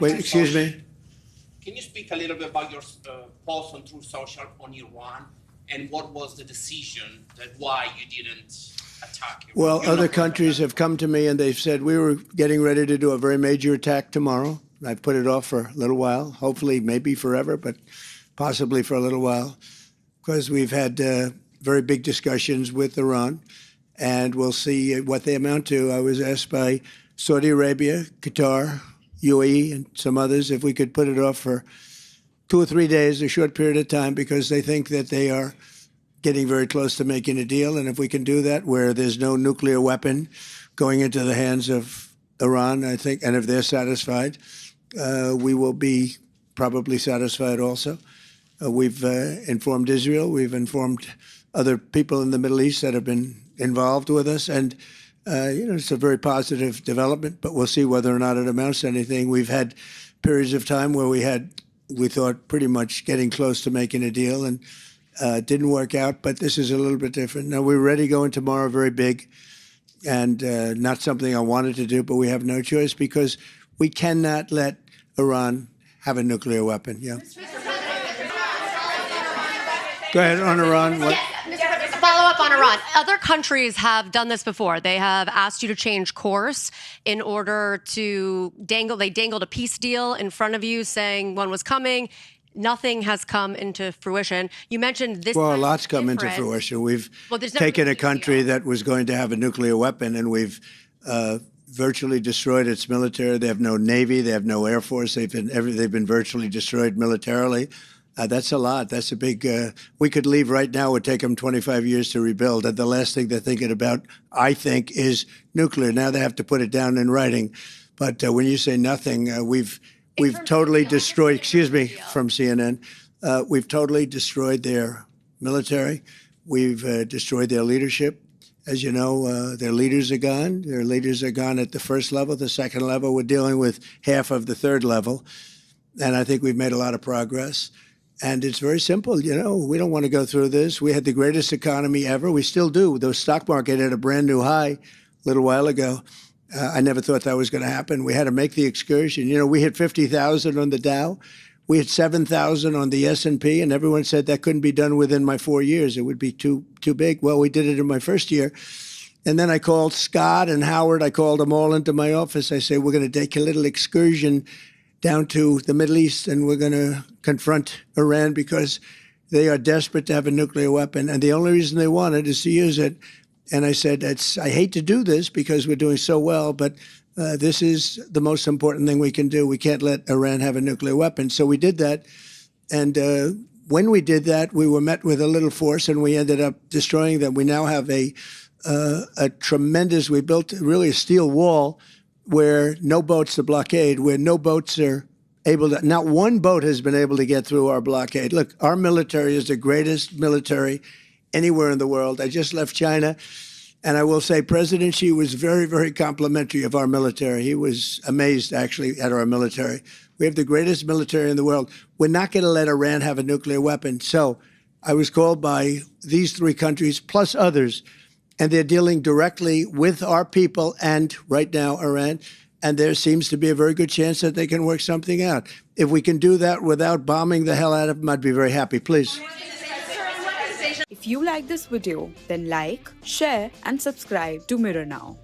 Wait, excuse me? Can you speak a little bit about your post on Truth Social on Iran, and what was the decision that why you didn't attack Iran? Well, other countries have come to me and they've said we were getting ready to do a very major attack tomorrow. I've put it off for a little while, hopefully maybe forever, but possibly for a little while, because we've had very big discussions with Iran, and we'll see what they amount to. I was asked by Saudi Arabia, Qatar, UAE, and some others if we could put it off for 2 or 3 days, a short period of time, because they think that they are getting very close to making a deal. And if we can do that where there's no nuclear weapon going into the hands of Iran, I think, and if they're satisfied, we will be probably satisfied also. We've informed Israel. We've informed other people in the Middle East that have been involved with us. And, it's a very positive development, but we'll see whether or not it amounts to anything. We've had periods of time where we thought pretty much getting close to making a deal, and didn't work out. But this is a little bit different. Now, we're ready going tomorrow, very big, and not something I wanted to do, but we have no choice because we cannot let Iran have a nuclear weapon. Yeah. Go ahead on Iran. What? Follow up on Iran. Other countries have done this before. They have asked you to change course in order to they dangled a peace deal in front of you saying one was coming. Nothing has come into fruition. You mentioned this. Well, a lot's come into fruition. We've taken a country that was going to have a nuclear weapon, and we've virtually destroyed its military. They have no navy. They have no air force. They've been virtually destroyed militarily. That's a lot. That's a big. We could leave right now. It would take them 25 years to rebuild. And the last thing they're thinking about, I think, is nuclear. Now they have to put it down in writing. But when you say nothing, we've totally destroyed. Excuse me, from CNN. We've totally destroyed their military. We've destroyed their leadership. As you know, their leaders are gone. Their leaders are gone at the first level. The second level, we're dealing with half of the third level. And I think we've made a lot of progress. And it's very simple. We don't want to go through this. We had the greatest economy ever. We still do. The stock market hit a brand new high a little while ago. I never thought that was going to happen. We had to make the excursion. We hit 50,000 on the Dow. We hit 7,000 on the S&P, and everyone said that couldn't be done within my 4 years. It would be too big. Well, we did it in my first year. And then I called Scott and Howard. I called them all into my office. I said, we're going to take a little excursion down to the Middle East, and we're going to confront Iran because they are desperate to have a nuclear weapon. And the only reason they want it is to use it. And I said, I hate to do this because we're doing so well, but this is the most important thing we can do. We can't let Iran have a nuclear weapon. So we did that. And when we did that, we were met with a little force, and we ended up destroying them. We now have a tremendous, we built really a steel wall where no boats to blockade, where no boats are able to, not one boat has been able to get through our blockade. Look, our military is the greatest military anywhere in the world. I just left China, and I will say President Xi was very, very complimentary of our military. He was amazed, actually, at our military. We have the greatest military in the world. We're not going to let Iran have a nuclear weapon. So I was called by these 3 countries, plus others, and they're dealing directly with our people and, right now, Iran. And there seems to be a very good chance that they can work something out. If we can do that without bombing the hell out of them, I'd be very happy. Please. If you like this video, then like, share, and subscribe to Mirror Now.